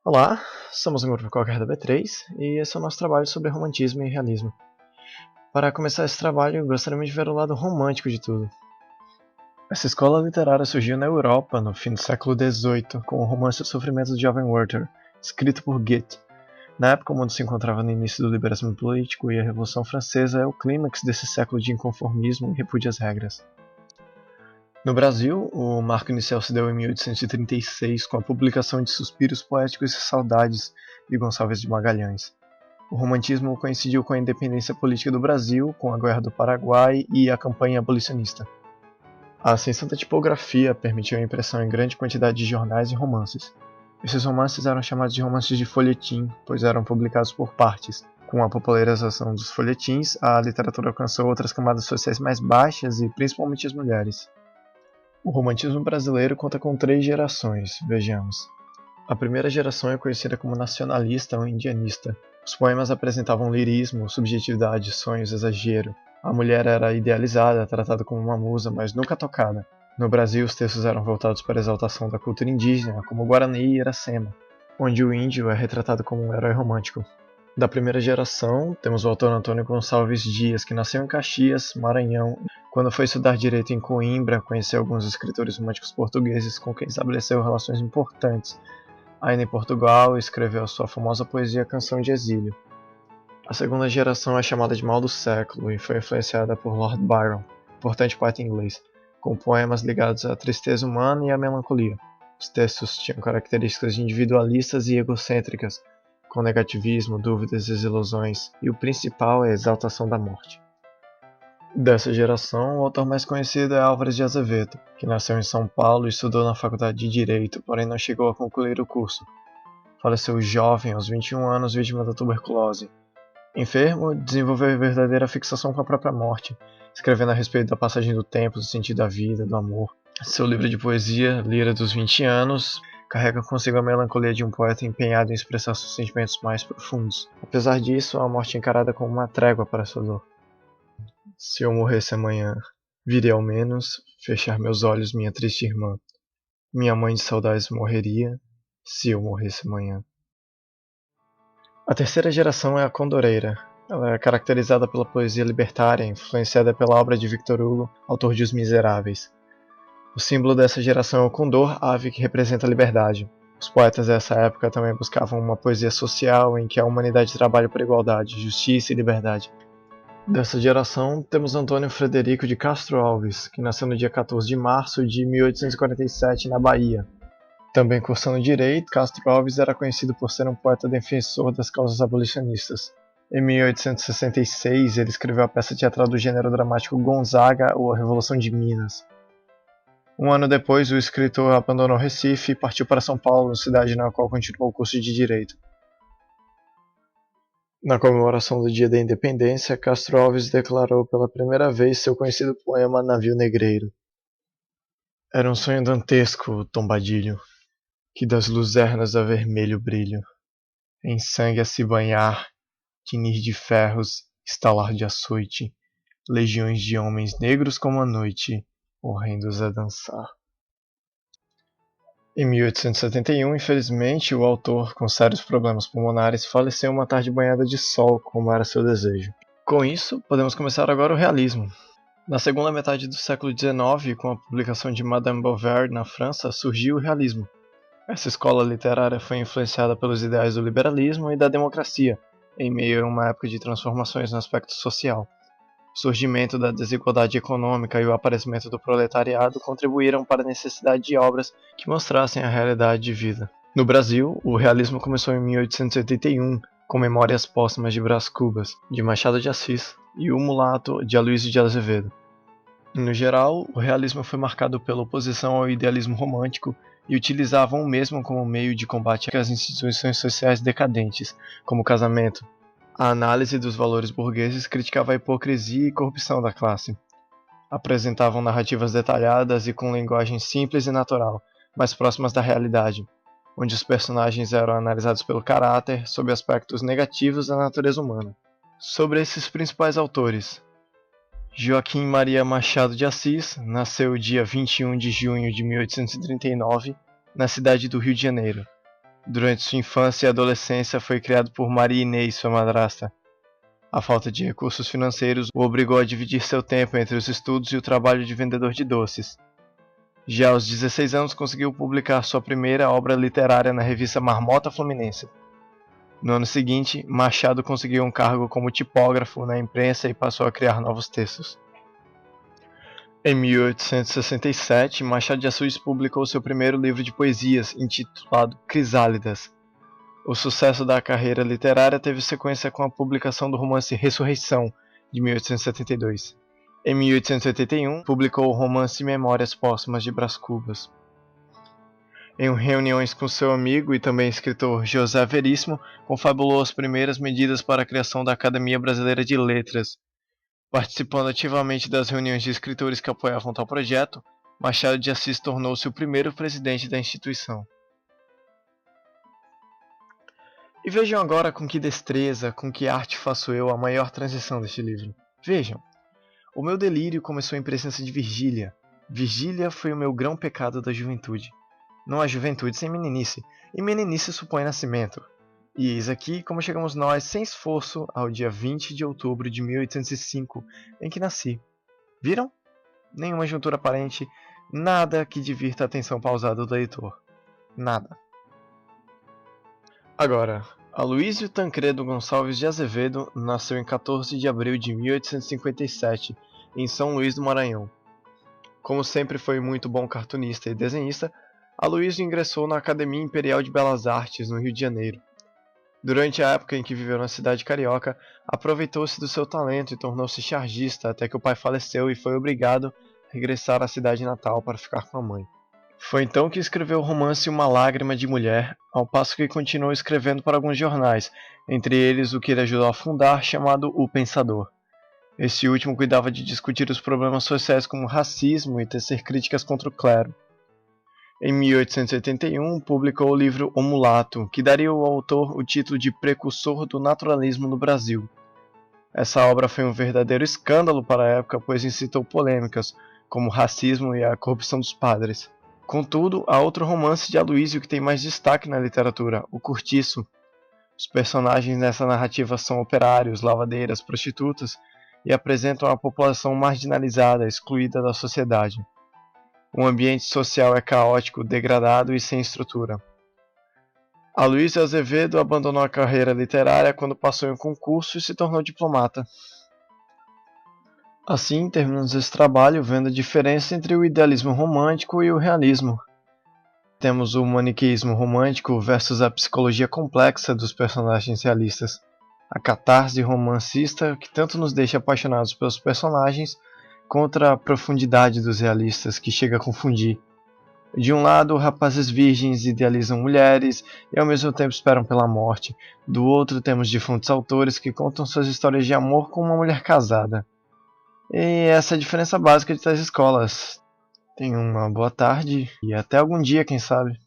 Olá, somos um grupo qualquer da B3 e esse é o nosso trabalho sobre romantismo e realismo. Para começar esse trabalho, gostaríamos de ver o lado romântico de tudo. Essa escola literária surgiu na Europa no fim do século XVIII com o romance O Sofrimento do Jovem Werther, escrito por Goethe. Na época, o mundo se encontrava no início do liberalismo político e a Revolução Francesa é o clímax desse século de inconformismo e repúdio às regras. No Brasil, o marco inicial se deu em 1836 com a publicação de Suspiros Poéticos e Saudades de Gonçalves de Magalhães. O romantismo coincidiu com a independência política do Brasil, com a Guerra do Paraguai e a campanha abolicionista. A ascensão da tipografia permitiu a impressão em grande quantidade de jornais e romances. Esses romances eram chamados de romances de folhetim, pois eram publicados por partes. Com a popularização dos folhetins, a literatura alcançou outras camadas sociais mais baixas e principalmente as mulheres. O romantismo brasileiro conta com 3 gerações, vejamos. A primeira geração é conhecida como nacionalista ou indianista. Os poemas apresentavam lirismo, subjetividade, sonhos, exagero. A mulher era idealizada, tratada como uma musa, mas nunca tocada. No Brasil, os textos eram voltados para a exaltação da cultura indígena, como Guarani e Iracema, onde o índio é retratado como um herói romântico. Da primeira geração, temos o autor Antônio Gonçalves Dias, que nasceu em Caxias, Maranhão. Quando foi estudar direito em Coimbra, conheceu alguns escritores românticos portugueses com quem estabeleceu relações importantes. Ainda em Portugal, escreveu sua famosa poesia Canção de Exílio. A segunda geração é chamada de Mal do Século e foi influenciada por Lord Byron, importante poeta inglês, com poemas ligados à tristeza humana e à melancolia. Os textos tinham características individualistas e egocêntricas, com negativismo, dúvidas e desilusões, e o principal é a exaltação da morte. Dessa geração, o autor mais conhecido é Álvares de Azevedo, que nasceu em São Paulo e estudou na Faculdade de Direito, porém não chegou a concluir o curso. Faleceu jovem, aos 21 anos, vítima da tuberculose. Enfermo, desenvolveu verdadeira fixação com a própria morte, escrevendo a respeito da passagem do tempo, do sentido da vida, do amor. Seu livro de poesia, Lira dos 20 Anos, carrega consigo a melancolia de um poeta empenhado em expressar seus sentimentos mais profundos. Apesar disso, a morte é encarada como uma trégua para sua dor. Se eu morresse amanhã, viria ao menos fechar meus olhos, minha triste irmã. Minha mãe de saudades morreria, se eu morresse amanhã. A terceira geração é a Condoreira. Ela é caracterizada pela poesia libertária, influenciada pela obra de Victor Hugo, autor de Os Miseráveis. O símbolo dessa geração é o condor, ave que representa a liberdade. Os poetas dessa época também buscavam uma poesia social em que a humanidade trabalha por igualdade, justiça e liberdade. Dessa geração, temos Antônio Frederico de Castro Alves, que nasceu no dia 14 de março de 1847 na Bahia. Também cursando direito, Castro Alves era conhecido por ser um poeta defensor das causas abolicionistas. Em 1866, ele escreveu a peça teatral do gênero dramático Gonzaga ou A Revolução de Minas. Um ano depois, o escritor abandonou Recife e partiu para São Paulo, cidade na qual continuou o curso de direito. Na comemoração do Dia da Independência, Castro Alves declarou pela primeira vez seu conhecido poema Navio Negreiro. Era um sonho dantesco, Tombadilho, que das luzernas a vermelho brilho, em sangue a se banhar, tinir de ferros, estalar de açoite, legiões de homens negros como a noite, horrendos a dançar. Em 1871, infelizmente, o autor, com sérios problemas pulmonares, faleceu uma tarde banhada de sol, como era seu desejo. Com isso, podemos começar agora o realismo. Na segunda metade do século XIX, com a publicação de Madame Bovary na França, surgiu o realismo. Essa escola literária foi influenciada pelos ideais do liberalismo e da democracia, em meio a uma época de transformações no aspecto social. O surgimento da desigualdade econômica e o aparecimento do proletariado contribuíram para a necessidade de obras que mostrassem a realidade de vida. No Brasil, o realismo começou em 1881, com Memórias Póstumas de Brás Cubas, de Machado de Assis, e O Mulato, de Aloysio de Azevedo. No geral, o realismo foi marcado pela oposição ao idealismo romântico e utilizavam o mesmo como meio de combate às instituições sociais decadentes, como o casamento. A análise dos valores burgueses criticava a hipocrisia e corrupção da classe. Apresentavam narrativas detalhadas e com linguagem simples e natural, mais próximas da realidade, onde os personagens eram analisados pelo caráter sob aspectos negativos da natureza humana. Sobre esses principais autores, Joaquim Maria Machado de Assis nasceu dia 21 de junho de 1839, na cidade do Rio de Janeiro. Durante sua infância e adolescência foi criado por Maria Inês, sua madrasta. A falta de recursos financeiros o obrigou a dividir seu tempo entre os estudos e o trabalho de vendedor de doces. Já aos 16 anos conseguiu publicar sua primeira obra literária na revista Marmota Fluminense. No ano seguinte, Machado conseguiu um cargo como tipógrafo na imprensa e passou a criar novos textos. Em 1867, Machado de Assis publicou seu primeiro livro de poesias, intitulado Crisálidas. O sucesso da carreira literária teve sequência com a publicação do romance Ressurreição, de 1872. Em 1881, publicou o romance Memórias Póstumas de Brás Cubas. Em reuniões com seu amigo e também escritor José Veríssimo, confabulou as primeiras medidas para a criação da Academia Brasileira de Letras. Participando ativamente das reuniões de escritores que apoiavam tal projeto, Machado de Assis tornou-se o primeiro presidente da instituição. E vejam agora com que destreza, com que arte faço eu a maior transição deste livro. Vejam, o meu delírio começou em presença de Virgília. Virgília foi o meu grão pecado da juventude. Não há juventude sem meninice, e meninice supõe nascimento. E eis aqui como chegamos nós, sem esforço, ao dia 20 de outubro de 1805, em que nasci. Viram? Nenhuma juntura aparente, nada que divirta a atenção pausada do leitor. Nada. Agora, Aloísio Tancredo Gonçalves de Azevedo nasceu em 14 de abril de 1857, em São Luís do Maranhão. Como sempre foi muito bom cartunista e desenhista, Aloísio ingressou na Academia Imperial de Belas Artes, no Rio de Janeiro. Durante a época em que viveu na cidade carioca, aproveitou-se do seu talento e tornou-se chargista até que o pai faleceu e foi obrigado a regressar à cidade natal para ficar com a mãe. Foi então que escreveu o romance Uma Lágrima de Mulher, ao passo que continuou escrevendo para alguns jornais, entre eles o que ele ajudou a fundar, chamado O Pensador. Este último cuidava de discutir os problemas sociais como racismo e tecer críticas contra o clero. Em 1881, publicou o livro O Mulato, que daria ao autor o título de precursor do naturalismo no Brasil. Essa obra foi um verdadeiro escândalo para a época, pois incitou polêmicas, como o racismo e a corrupção dos padres. Contudo, há outro romance de Aloísio que tem mais destaque na literatura, O Cortiço. Os personagens nessa narrativa são operários, lavadeiras, prostitutas e apresentam a população marginalizada, excluída da sociedade. O ambiente social é caótico, degradado e sem estrutura. Aloísio Azevedo abandonou a carreira literária quando passou em um concurso e se tornou diplomata. Assim, terminamos esse trabalho vendo a diferença entre o idealismo romântico e o realismo. Temos o maniqueísmo romântico versus a psicologia complexa dos personagens realistas. A catarse romancista que tanto nos deixa apaixonados pelos personagens, contra a profundidade dos realistas que chega a confundir. De um lado, rapazes virgens idealizam mulheres e ao mesmo tempo esperam pela morte. Do outro, temos difuntos autores que contam suas histórias de amor com uma mulher casada. E essa é a diferença básica de tais escolas. Tenham uma boa tarde e até algum dia, quem sabe.